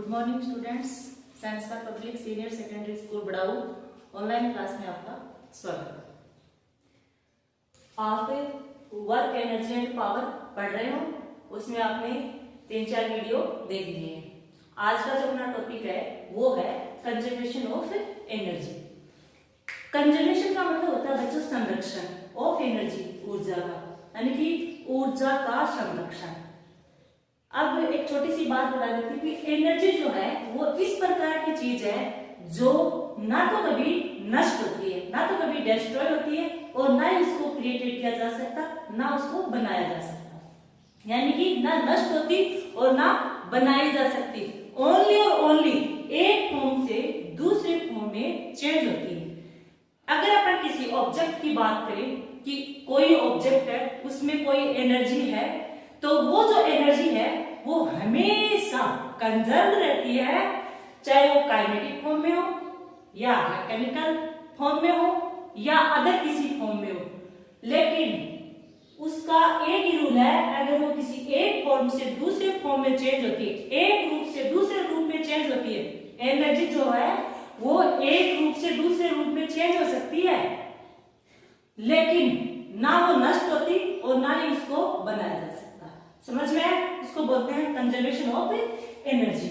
Good morning students. Science का public senior secondary school Badau online class में आपका स्वागत है। आप वर्क एनर्जी एंड पावर पढ़ रहे हो, उसमें आपने 3-4 वीडियो देख लिए हैं। आज का जो अपना टॉपिक है वो है कंजर्वेशन ऑफ एनर्जी। कंजर्वेशन का मतलब होता है बच्चों संरक्षण ऑफ एनर्जी, ऊर्जा का, यानी कि ऊर्जा का संरक्षण। अब एक छोटी सी बात बता देती हूँ कि एनर्जी जो है वो इस प्रकार की चीज है जो ना तो कभी नष्ट होती है, ना तो कभी डिस्ट्रॉय होती है, और ना ही उसको क्रिएटेड किया जा सकता, ना उसको बनाया जा सकता। यानी कि ना नष्ट होती और ना बनाई जा सकती, ओनली और ओनली एक फॉर्म से दूसरे फॉर्म में चेंज होती है। अगर अपन किसी ऑब्जेक्ट की बात करें कि कोई ऑब्जेक्ट है, उसमें कोई एनर्जी है, तो वो जो एनर्जी है वो हमेशा कंजर्व रहती है, चाहे वो काइनेटिक फॉर्म में हो या मैकेनिकल फॉर्म में हो या अदर किसी फॉर्म में हो। लेकिन उसका एक ही रूल है, अगर वो किसी एक फॉर्म से दूसरे फॉर्म में चेंज होती है, एक रूप से दूसरे रूप में चेंज होती है, एनर्जी जो है वो एक रूप से दूसरे रूप में चेंज हो सकती है, लेकिन ना वो नष्ट होती और ना ही उसको बनाया जा सकता। समझ में आया? इसको बोलते हैं कंजर्वेशन ऑफ एनर्जी।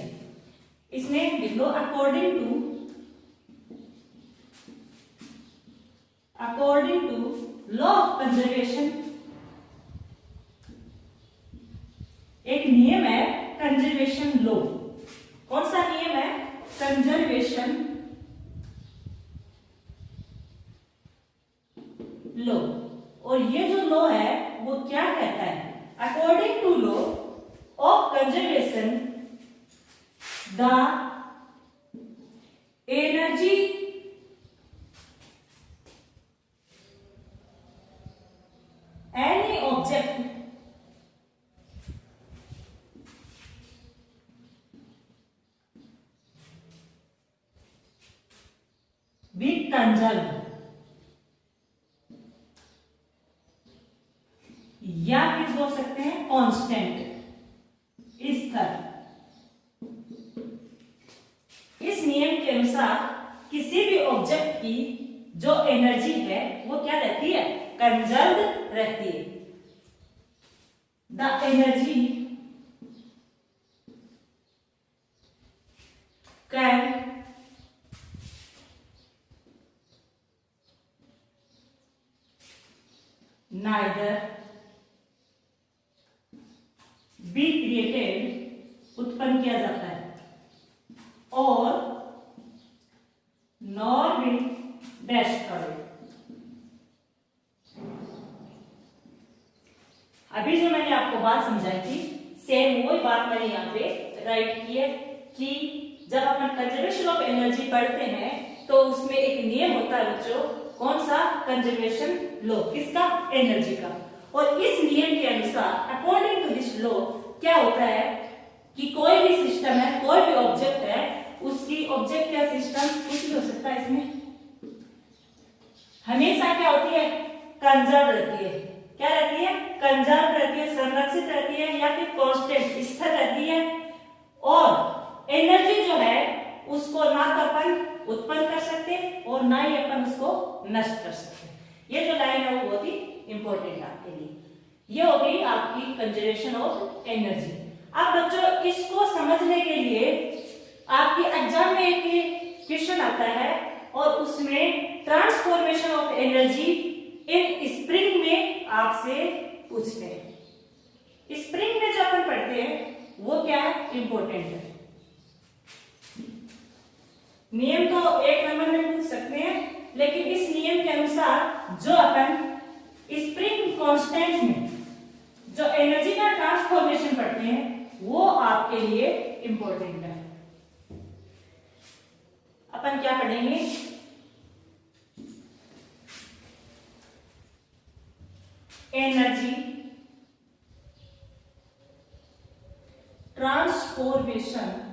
इसमें लिख लो according to law of conservation. एक नियम है कंजर्वेशन लॉ। कौन सा नियम है? Conservation law. और ये जो लॉ है वो क्या कहता है? According to law of conservation the energy any object be conserve, या फिर बोल सकते हैं कांस्टेंट, स्थिर। इस नियम के अनुसार किसी भी ऑब्जेक्ट की जो एनर्जी है वो क्या रहती है? कंजर्व रहती है। The energy can neither be created, उत्पन्न किया जाता है, और nor be destroyed। अभी जो मैंने आपको बात समझाई थी, सेम वही बात मैंने यहाँ पे राइट की है कि जब अपन कंजर्वेशन ऑफ एनर्जी पढ़ते हैं तो उसमें एक नियम होता है बच्चों। कौन सा? Conservation law. किसका? एनर्जी का। और इस नियम के अनुसार अकॉर्डिंग टू दिस लॉ क्या होता है कि कोई भी सिस्टम है, कोई भी ऑब्जेक्ट है, उसकी ऑब्जेक्ट या सिस्टम कुछ भी हो सकता है, इसमें हमेशा क्या होती है? कंजर्व रहती है। क्या रहती है? कंजर्व रहती है, संरक्षित रहती है, या फिर कांस्टेंट, स्थिर रहती है। और एनर्जी जो है उसको ना तो अपन उत्पन्न कर सकते और ना ही अपन उसको नष्ट कर सकते। ये जो लाइन है वो बहुत ही इंपॉर्टेंट आपके लिए। ये हो गई आपकी कंजर्वेशन ऑफ एनर्जी। अब बच्चों इसको समझने के लिए आपके एग्जाम में एक क्वेश्चन आता है और उसमें transformation of energy in spring में आपसे पूछते हैं। स्प्रिंग में जो अपन पढ़ते हैं वो क्या है? इंपॉर्टेंट है। नियम तो एक नंबर में पूछ सकते हैं, लेकिन इस नियम के अनुसार जो अपन स्प्रिंग कांस्टेंट में जो एनर्जी का ट्रांसफॉर्मेशन पढ़ते हैं वो आपके लिए इंपॉर्टेंट है। अपन क्या पढ़ेंगे? एनर्जी ट्रांसफॉर्मेशन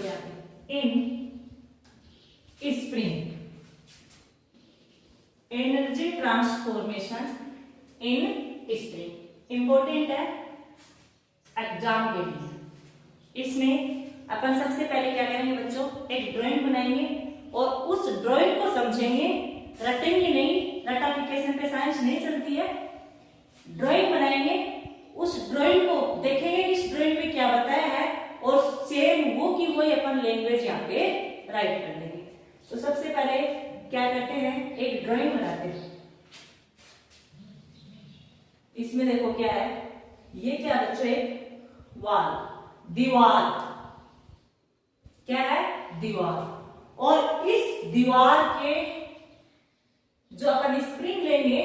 देखो यहाँ पे इन spring energy transformation in spring important है एग्जाम के लिए। इसमें अपन सबसे पहले क्या करेंगे बच्चों, एक ड्राइंग बनाएंगे और उस ड्राइंग को समझेंगे, रटेंगे नहीं, रटाफिकेशन पे साइंस नहीं चलती है। ड्राइंग बनाएंगे, उस ड्राइंग को देखेंगे कि इस ड्राइंग में क्या बताया है और सेम वो की वही अपन लैंग्वेज यहाँ पे राइट कर देंगे। तो सबसे पहले क्या करते हैं, एक ड्राइंग बनाते हैं। इसमें देखो क्या है, ये क्या बच्चों, एक वाल, दीवार, क्या है, दीवार। और इस दीवार के जो अपन स्प्रिंग लेंगे,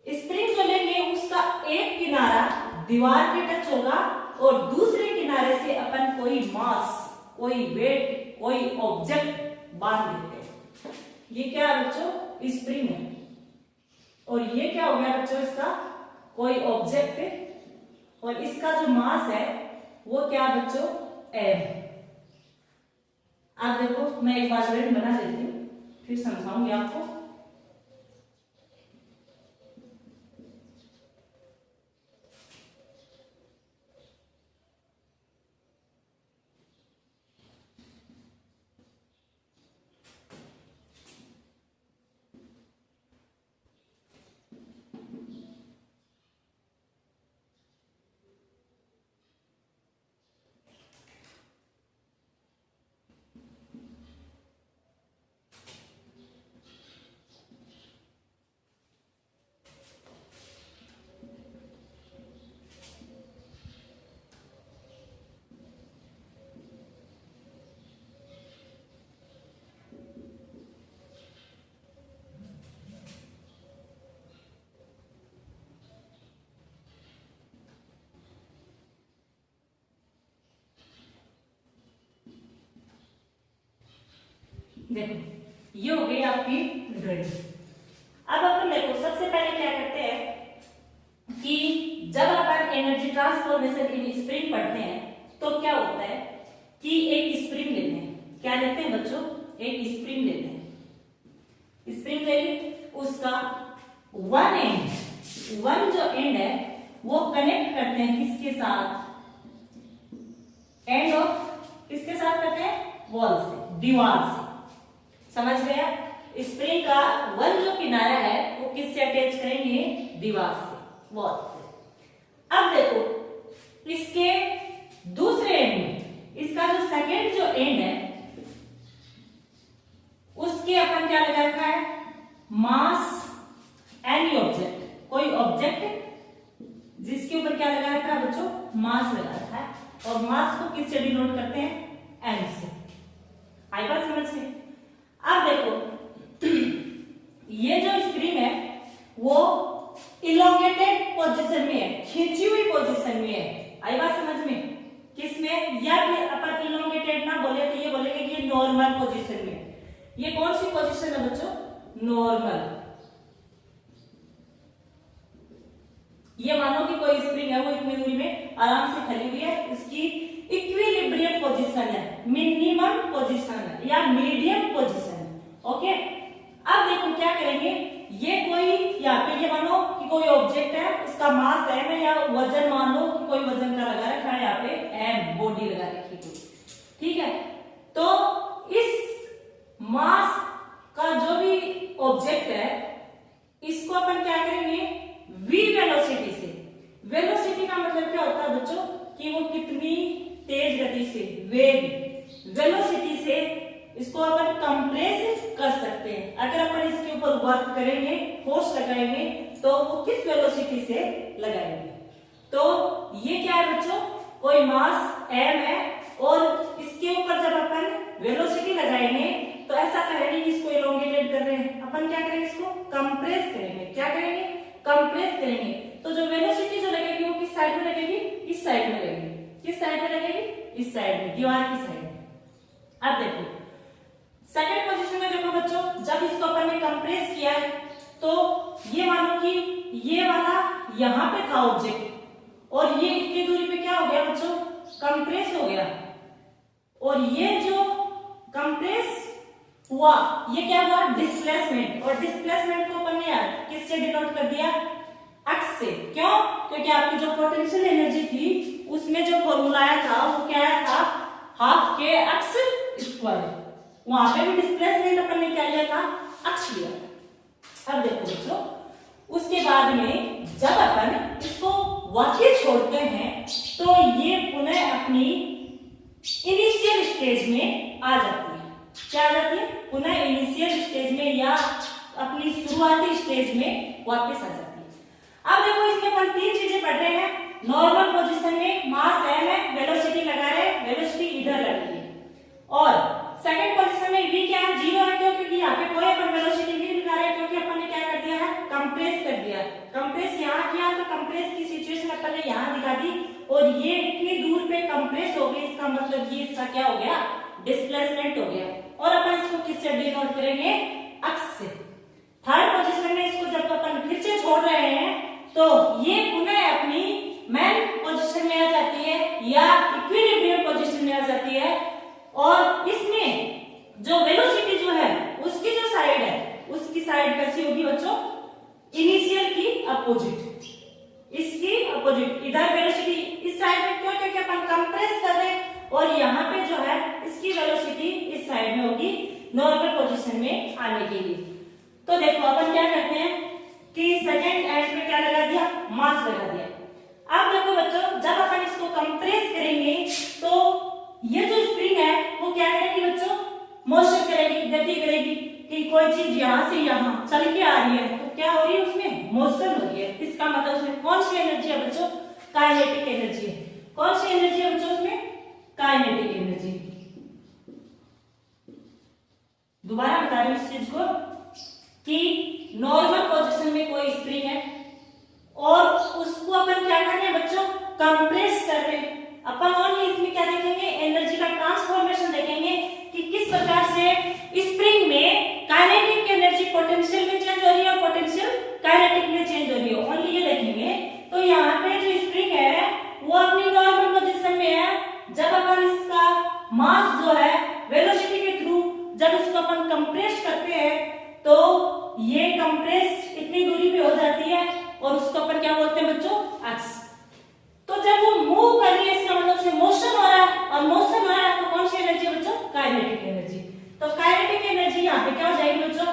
स्प्रिंग जो लेंगे उसका एक किनारा दीवार पे टच होगा और दूसरे किनारे से अपन कोई मास, कोई वेट, कोई ऑब्जेक्ट बांध देते हैं। ये क्या है बच्चों, स्प्रिंग है। और ये क्या हो गया बच्चों, इसका कोई ऑब्जेक्ट है और इसका जो मास है वो क्या बच्चों, एम। आप देखो मैं एक बार ड्राइंग बना देती हूँ, फिर समझाऊंगी आपको। देखो ये हो गई आपकी ड्राइंग। अब अपन देखो सबसे पहले क्या करते हैं कि जब अपन एनर्जी ट्रांसफॉर्मेशन इन स्प्रिंग पढ़ते हैं तो क्या होता है कि एक स्प्रिंग लेते हैं। क्या लेते हैं बच्चों, एक स्प्रिंग लेते हैं। स्प्रिंग ले ली, उसका वन एंड, वन जो एंड है वो कनेक्ट करते हैं किसके साथ, एंड ऑफ किसके साथ करते हैं, वॉल से, दीवार से। समझ गया, स्प्रिंग का वन जो किनारा है वो किससे अटैच करेंगे, दीवार से, वॉल से। अब देखो इसके दूसरे एंड में, इसका जो सेकेंड जो एंड है उसके अपन क्या लगा रखा है, मास एनी ऑब्जेक्ट, कोई ऑब्जेक्ट जिसके ऊपर क्या लगा रखा है बच्चों, मास लगा रखा है। और मास को किससे डिनोट करते हैं, एम से। आई बात समझ में। अब देखो ये जो स्प्रिंग है वो इलोंगेटेड पोजीशन में है, खींची हुई पोजीशन में है। आई बात समझ में, किसमें, या फिर अपन इलोंगेटेड ना बोले तो ये बोलेंगे कि ये नॉर्मल पोजीशन में है। ये कौन सी पोजीशन है बच्चों, नॉर्मल। ये मानो कि कोई स्प्रिंग है वो इतनी दूरी में आराम से खड़ी हुई है, इसकी इक्विलिब्रियम पोजीशन है, मिनिमम पोजीशन है या मीडियम पोजीशन है। ओके, अब देखो क्या करेंगे, ये कोई यहाँ पे ये मानो कि कोई ऑब्जेक्ट है, उसका मास एम है या वजन मान लो कि कोई वजन का लगा रखा है, यहाँ पे एम बॉडी लगा रखी है, ठीक है। तो इस मास का जो भी ऑब्जेक्ट है इसको अपन क्या करेंगे, v वेलोसिटी से। वेलोसिटी का मतलब क्या होता है बच्चों कि वो कितनी तेज गति से, वेग, वेलोसिटी से इसको अपन कंप्रेस कर सकते हैं। अगर अपन इसके ऊपर वर्क करेंगे, फोर्स लगाएंगे तो वो किस वेलोसिटी से लगाएंगे। तो ये क्या है बच्चों, कोई मास m है और इसके ऊपर जब अपन वेलोसिटी लगाएंगे तो ऐसा करेंगे कि इसको इलोंगेटेड कर रहे हैं, अपन क्या करेंगे, इसको कंप्रेस करेंगे। क्या करेंगे, कंप्रेस करेंगे। तो जो वेलोसिटी जो लगेगी वो किस साइड में लगेगी, इस साइड में लगेगी। किस साइड में लगेगी, इस साइड में, दीवार की साइड में। अब देखो सेकंड पोजीशन में देखो बच्चों, जब इसको अपन ने कंप्रेस किया है तो ये मानो कि ये वाला यहां पे था ऑब्जेक्ट और ये इतनी दूरी पे क्या हो गया बच्चों, कंप्रेस हो गया। और ये जो कंप्रेस हुआ ये क्या हुआ, डिस्प्लेसमेंट। और डिस्प्लेसमेंट को अपन ने किससे डिनोट कर दिया, एक्स से। क्यों, क्योंकि आपकी जो पोटेंशियल एनर्जी थी उसमें जो फॉर्मूला आया था वो क्या आया था, हाफ के एक्स स्क्वायर। वहां पे भी डिस्प्लेसमेंट अपन ने क्या लिया था, एक्स लिया था। अब देखो बच्चों, उसके बाद में जब अपन इसको वापस छोड़ते हैं तो ये पुनः अपनी इनिशियल स्टेज में आ जाती है। क्या आ जाती है, पुनः इनिशियल स्टेज में या अपनी शुरुआती स्टेज में वापस आ जाती है। अब देखो इसमें अपन तीन चीजें पढ़ रहे हैं। नॉर्मल पोजीशन में मास m है, वेलोसिटी लगा रहे, वेलोसिटी इधर लगी है। और सेकंड पोजीशन में v क्या है, 0 है। क्यों, क्योंकि यहाँ पे कोई अपन वेलोसिटी नहीं लगा रहे, क्योंकि अपन ने क्या कर दिया है, कंप्रेस कर दिया। कंप्रेस यहाँ किया तो कंप्रेस की सिचुएशन अपन ने यहाँ दिखा दी और ये इतनी दूर पे कंप्रेस हो गई, इसका मतलब ये इसका क्या हो गया, डिस्प्लेसमेंट हो गया। और अपन इसको किससे डिनोट करेंगे, एक्स से। थर्ड पोजीशन में इसको जब अपन फिर से छोड़ रहे हैं तो ये पुनः अपनी मेन पोजीशन में आ जाती है या इक्विलिब्रियम पोजीशन में आ जाती है। और इसमें जो वेलोसिटी जो है उसकी जो साइड है उसकी साइड कैसी होगी बच्चों, इनिशियल की अपोजिट, इसकी अपोजिट। इधर वेलोसिटी इस साइड में, क्यों, क्योंकि अपन कंप्रेस कर रहे हैं। और यहाँ पे जो है इसकी वेलोसिटी इस साइड में होगी नॉर्मल पोजीशन में आने के लिए। तो देखो अपन क्या करते हैं कि सेकंड एंड में क्या लगा दिया, मास लगा दिया। अब देखो बच्चों, जब अपन इसको कंप्रेस करेंगे तो ये जो स्प्रिंग है वो क्या करेगी बच्चों, मोशन करेगी, गति करेगी कि कोई चीज यहाँ से यहाँ चल के आ रही है तो क्या हो रही है, उसमें मोशन हो रही है। इसका मतलब उसमें कौन सी एनर्जी है बच्चों, काइनेटिक एनर्जी है। कौन सी एनर्जी है बच्चों उसमें, काइनेटिक एनर्जी। दोबारा बता रही हूँ इस चीज को कि नॉर्मल पोजीशन में कोई स्प्रिंग है और उसको अपन क्या कर रहे हैं बच्चों, कंप्रेस कर रहे हैं। अपन ओनली इसमें क्या देखेंगे, एनर्जी का ट्रांसफॉर्मेशन देखेंगे कि किस प्रकार से स्प्रिंग में काइनेटिक एनर्जी पोटेंशियल में चेंज हो रही है और पोटेंशियल काइनेटिक में चेंज हो रही है। ओनली ये देखेंगे। तो यहाँ पे जो स्प्रिंग है वो अपनी नॉर्मल पोजीशन में है। जब अपन इसका मास जो है वेलोसिटी के थ्रू जब इसको अपन कंप्रेस करते हैं तो ये कंप्रेस इतनी दूरी पे हो जाती है और उसको अपन क्या बोलते हैं बच्चों, एक्स। तो जब वो मूव कर रही है इसका मतलब से मोशन हो रहा है, और मोशन हो रहा है तो कौन सी एनर्जी है बच्चों, काइनेटिक एनर्जी। तो काइनेटिक एनर्जी यहाँ पे क्या हो जाएगी बच्चों,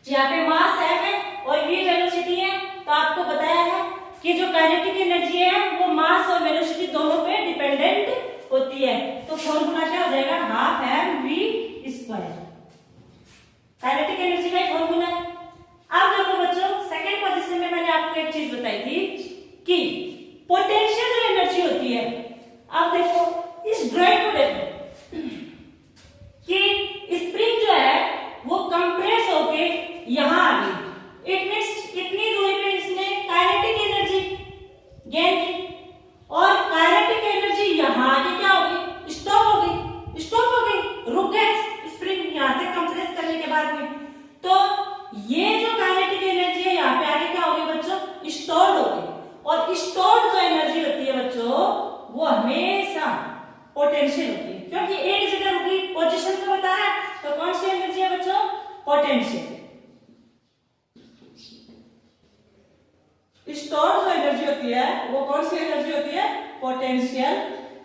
यहाँ पे मास है और v वेलोसिटी है। तो आपको बताया है कि जो काइनेटिक एनर्जी है वो मास और वेलोसिटी दोनों पे डिपेंडेंट होती है। तो फॉर्मूला क्या हो जाएगा, half mv square. Kinetic energy का फॉर्मूला है। अब देखो बच्चों, सेकंड पोजीशन में मैंने आपको एक चीज बताई थी कि पोटेंशियल जो एनर्जी होती है। अब देखो इस ड्राइंग को देखो कि स्प्रिंग जो है वो कंप्रेस होके यहां आ गई। इट मींस कितनी दूरी पे इसने काइनेटिक एनर्जी गेन की और काइनेटिक एनर्जी यहां आके क्या हो गई, स्टॉप हो गई, स्टॉप हो गई, रुक गए स्प्रिंग यहां तक कंप्रेस करने के बाद में। तो ये जो काइनेटिक एनर्जी है यहाँ पे आगे क्या हो गई बच्चों, स्टोर्ड हो गई। और स्टोर्ड जो एनर्जी होती है बच्चों वो हमेशा पोटेंशियल होती है, क्योंकि एक जगह रुकी, पोजीशन को बता रहा है। तो कौन सी एनर्जी है बच्चों, पोटेंशियल। स्टोर्ड जो एनर्जी होती है वो कौन सी एनर्जी होती है, पोटेंशियल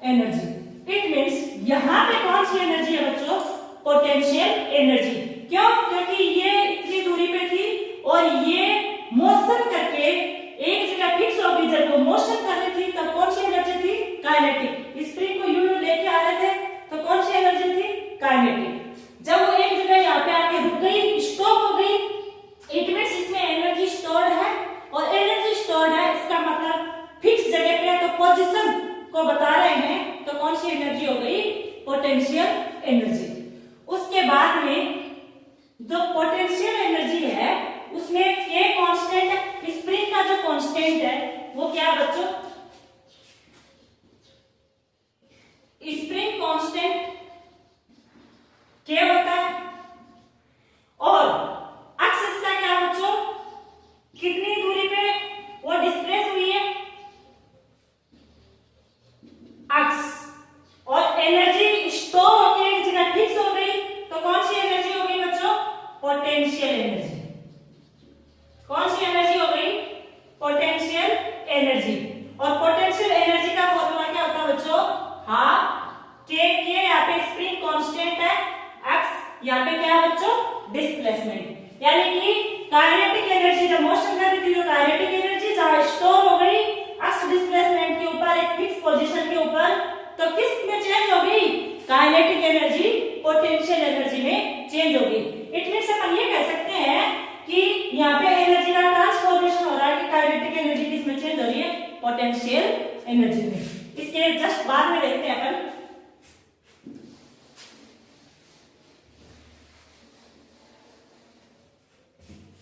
एनर्जी। इट मींस यहाँ पे कौन सी एनर्जी है बच्चों, पोटेंशियल एनर्जी। क्यों, क्योंकि ये इतनी दूरी पे थी और ये मोशन करके एक जगह फिक्स हो गई। जब वो मोशन कर रही थी तब कौन सी एनर्जी थी, काइनेटिक। स्प्रिंग को यूं लेके आ रहे थे तो कौन सी एनर्जी थी, काइनेटिक। जब वो एक जगह यहाँ पे आके रुक गई, स्टॉप हो गई, इट मींस इसमें एनर्जी स्टोर्ड है। और एनर्जी स्टोर्ड है इसका मतलब फिक्स जगह पे, तो पोजीशन को बता रहे हैं। तो कौन सी एनर्जी हो गई, पोटेंशियल एनर्जी। उसके बाद में जो पोटेंशियल एनर्जी है उसमें k कांस्टेंट है। स्प्रिंग का जो कांस्टेंट है वो क्या है बच्चों, स्प्रिंग कांस्टेंट k होता है। और एक्स इसका क्या बच्चों, कितनी दूरी पे वो डिस्प्लेस हुई है, एक्स। और एनर्जी डिस्प्लेसमेंट, यानी कि काइनेटिक एनर्जी जब मोशन कर रही थी तो काइनेटिक एनर्जी जहां स्टोर हो गई एक्स डिस्प्लेसमेंट के ऊपर, एक फिक्स पोजीशन के ऊपर, तो किस में चेंज हो गई? काइनेटिक एनर्जी पोटेंशियल एनर्जी में चेंज हो गई। इट मींस अपन ये कह सकते हैं कि यहाँ पे एनर्जी का ट्रांसफॉर्मेशन हो रहा है कि काइनेटिक एनर्जी किस में चेंज हो रही है? पोटेंशियल एनर्जी में। इसके जस्ट बाद में देखते हैं अपन।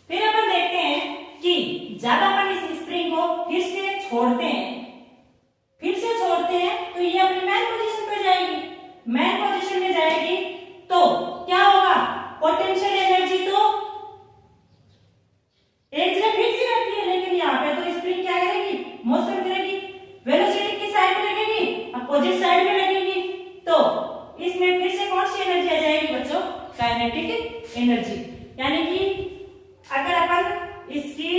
फिर अपन देखते हैं कि जब अपन इस स्प्रिंग को फिर से छोड़ते हैं तो ये अपनी मैन पोजीशन पे जाएगी। मैन पोजीशन में जाएगी तो क्या होगा? पोटेंशियल एनर्जी तो एक जगह फिक्स ही रहती है, लेकिन यहाँ पे तो स्प्रिंग क्या करेगी? मोशन करेगी। वेलोसिटी की साइड पे लगेगी, अपोजिट साइड में लगेगी, तो इसमें फिर से कौन सी एनर्जी आ जाएगी बच्चों? Kinetic energy. यानी कि अगर अपन इसकी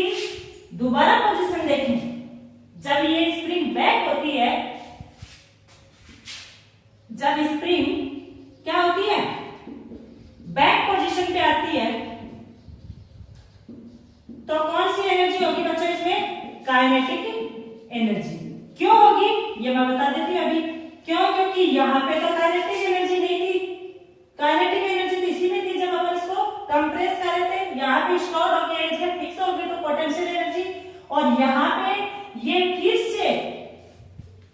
दोबारा पोजीशन देखें, जब ये स्प्रिंग बैक होती है, जब स्प्रिंग क्या होती है? बैक पोजीशन पे आती है, तो कौन सी एनर्जी होगी बच्चों इसमें? Kinetic energy. क्यों होगी ये मैं बता देती हूं अभी। क्यों? क्योंकि यहाँ पे तो काइनेटिक एनर्जी नहीं थी। काइनेटिक एनर्जी तो इसी में थी जब अपन इसको कंप्रेस कर रहे थे। यहाँ पे स्टोर होके एक जगह फिक्स हो गई तो पोटेंशियल एनर्जी, और यहाँ पे ये फिर से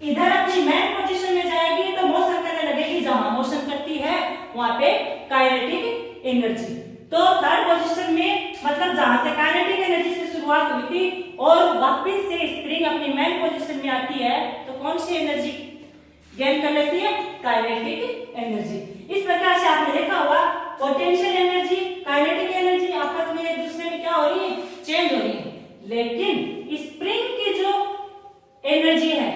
इधर अपनी मैन पोजीशन में जाएगी तो मोशन करने लगेगी। जहां मोशन करती है वहां पे काइनेटिक एनर्जी। तो थर्ड पोजीशन में मतलब जहां से काइनेटिक एनर्जी से शुरुआत हुई थी और वापस से स्प्रिंग अपनी मैन पोजीशन में आती है तो कौन सी एनर्जी गेन कर लेती है? Kinetic energy. इस प्रकार से आपने देखा होगा पोटेंशियल एनर्जी, काइनेटिक एनर्जी आपस में एक दूसरे में क्या हो रही है? चेंज हो रही है। लेकिन स्प्रिंग की जो एनर्जी है,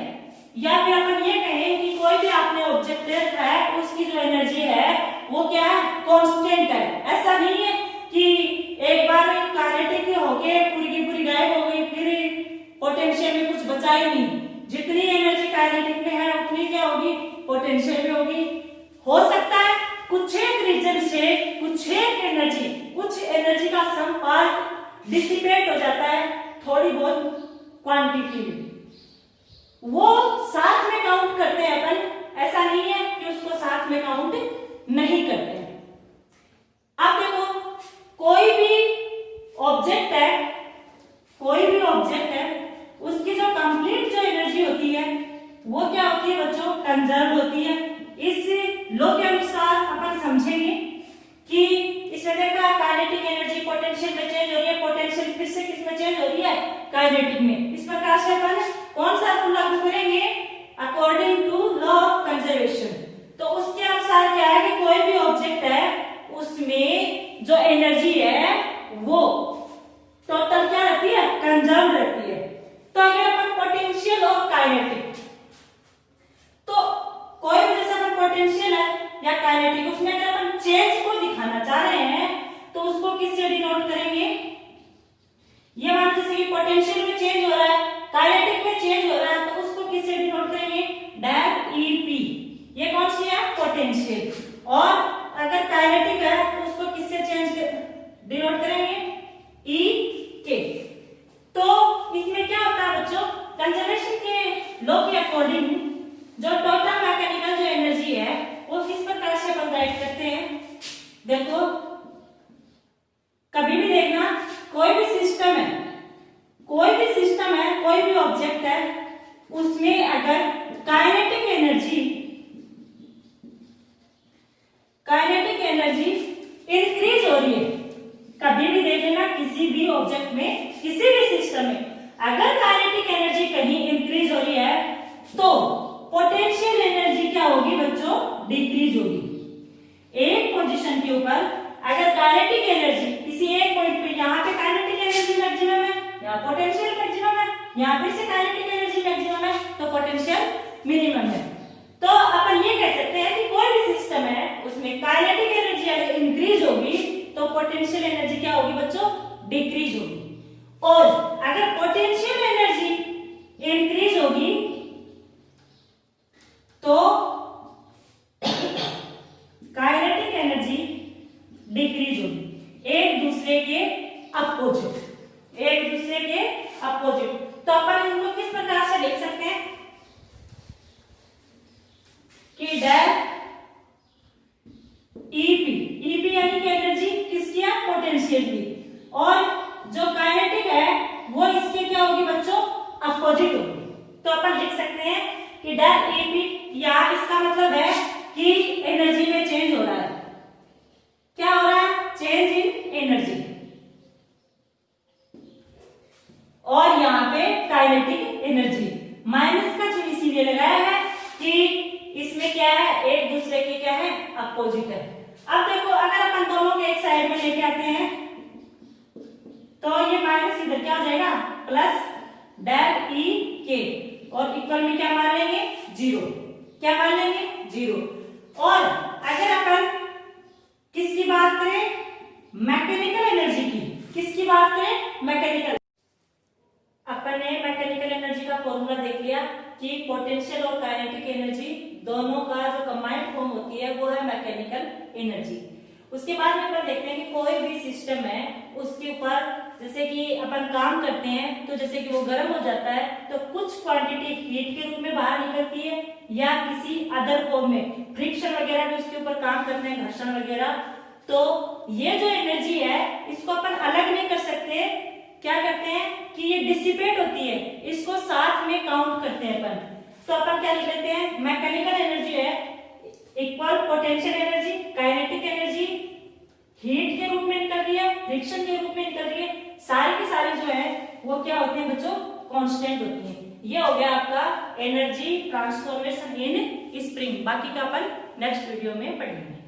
या फिर अपन ये कहें कि कोई भी आपने ऑब्जेक्ट देखा है उसकी जो एनर्जी है वो क्या है? कांस्टेंट है। ऐसा नहीं है कि एक बार काइनेटिक होके पूरी की पूरी गायब हो गई, फिर पोटेंशियल में कुछ बचा ही नहीं। जितनी एनर्जी काइनेटिक में है उतनी क्या होगी? पोटेंशियल में होगी। हो सकता है कुछ एक रीजन से कुछ एनर्जी का सम पार्ट डिसिपेट हो जाता है थोड़ी बहुत क्वांटिटी में, वो साथ में काउंट करते हैं अपन। ऐसा नहीं है कि उसको साथ में काउंट नहीं करते हैं। अब देखो कोई भी ऑब्जेक्ट है उसकी जो कंप्लीट जो एनर्जी होती है वो क्या होती है बच्चों? कंजर्व होती है। इस लॉ के अनुसार अपन समझेंगे कि इसमें देखा काइनेटिक एनर्जी पोटेंशियल में चेंज हो रही है, पोटेंशियल फिर से किस में चेंज हो रही है? काइनेटिक में। इस प्रकार से अपन कौन सा रूल लागू करेंगे? According to law of conservation. तो उसके अनुसार क्या है कि कोई भी ऑब्जेक्ट है उसमें जो एनर्जी है वो टोटल क्या रहती है? कंजर्व रहती है। तो अगर अपन पोटेंशियल और काइनेटिक, तो कोई भी जैसे अपन पोटेंशियल है या काइनेटिक, उसमें अगर अपन चेंज को दिखाना चाह रहे हैं तो उसको किससे डिनोट करेंगे? ये मान जैसे कि पोटेंशियल में चेंज हो रहा है, काइनेटिक में चेंज हो रहा है, तो उसको किससे डिनोट करेंगे? Del EP. ये कौन सी है? पोटेंशियल। और अगर काइनेटिक है तो उसको किससे चेंज डिनोट करेंगे? ई के। तो इसमें क्या होता है बच्चों? कंजर्वेशन के लॉ के अकॉर्डिंग जो टोटल मैकेनिकल जो एनर्जी है वो किस प्रकार से अपन राइट करते हैं? देखो कभी भी देखना, कोई भी सिस्टम है, कोई भी ऑब्जेक्ट है, उसमें अगर काइनेटिक एनर्जी इंक्रीज हो रही है, कभी भी देख लेना किसी भी ऑब्जेक्ट में, किसी भी सिस्टम में अगर काइनेटिक एनर्जी कहीं इंक्रीज हो रही है तो पोटेंशियल एनर्जी क्या होगी बच्चों? डिक्रीज होगी। एक पोजीशन के ऊपर अगर काइनेटिक एनर्जी किसी एक पॉइंट पे, यहाँ पे काइनेटिक एनर्जी मैक्सिमम है, यहाँ पोटेंशियल मैक्सिमम है, यहाँ फिर से काइनेटिक एनर्जी मैक्सिमम है, तो पोटेंशियल मिनिमम है। तो अपन ये कह सकते हैं कि कोई भी सिस्टम है उसमें काइनेटिक एनर्जी अगर इंक्रीज होगी तो पोटेंशियल एनर्जी क्या होगी बच्चों? डिक्रीज होगी। और अगर पोटेंशियल एनर्जी इंक्रीज होगी तो काइनेटिक एनर्जी डिक्रीज होगी। एक कि डेल ईपी, ईपी यानी कि एनर्जी किसकी है, पोटेंशियल की, और जो काइनेटिक है वो इसके क्या होगी बच्चों, अपोजिट होगी। तो अपन लिख सकते हैं कि डेल ईपी, या इसका मतलब है कि एनर्जी में चेंज हो रहा है। क्या हो रहा है, चेंज इन एनर्जी। और यहाँ पे काइनेटिक एनर्जी, माइनस का चिन्ह इसीलिए लगाया है कि इसमें क्या है, एक दूसरे के क्या है, अपोजिट है। अब देखो अगर अपन दोनों के एक साइड में लेके आते हैं तो ये माइनस इधर क्या हो जाएगा, प्लस डेल ई के, और इक्वल में क्या मान लेंगे, जीरो। क्या मान लेंगे, जीरो। और अगर अपन किसकी बात करें, मैकेनिकल एनर्जी की, किसकी बात करें, मैकेनिकल, अपन ने मैकेनिकल एनर्जी का फॉर्मूला देख लिया कि पोटेंशियल और काइनेटिक एनर्जी दोनों का जो कंबाइंड फॉर्म होती है वो है मैकेनिकल एनर्जी। उसके बाद में अपन देखते हैं कि कोई भी सिस्टम है उसके ऊपर जैसे कि अपन काम करते हैं तो जैसे कि वो गर्म हो जाता है तो कुछ क्वांटिटी हीट के रूप में बाहर निकलती है, या किसी अदर फॉर्म में फ्रिक्शन वगैरह भी उसके ऊपर काम करते हैं, घर्षण वगैरह। तो ये जो एनर्जी है इसको अपन अलग नहीं कर सकते, क्या करते हैं कि ये डिसिपेट होती है, इसको साथ में काउंट करते हैं अपन। तो अपन क्या लिख लेते हैं, मैकेनिकल एनर्जी है equal potential energy, kinetic energy heat के रूप में निकल रही है, फ्रिक्शन के रूप में निकल रही है, सारी की सारी जो है वो क्या होती है बच्चों, कांस्टेंट होती है। ये हो गया आपका एनर्जी ट्रांसफॉर्मेशन इन स्प्रिंग। बाकी का अपन नेक्स्ट वीडियो में पढ़ेंगे।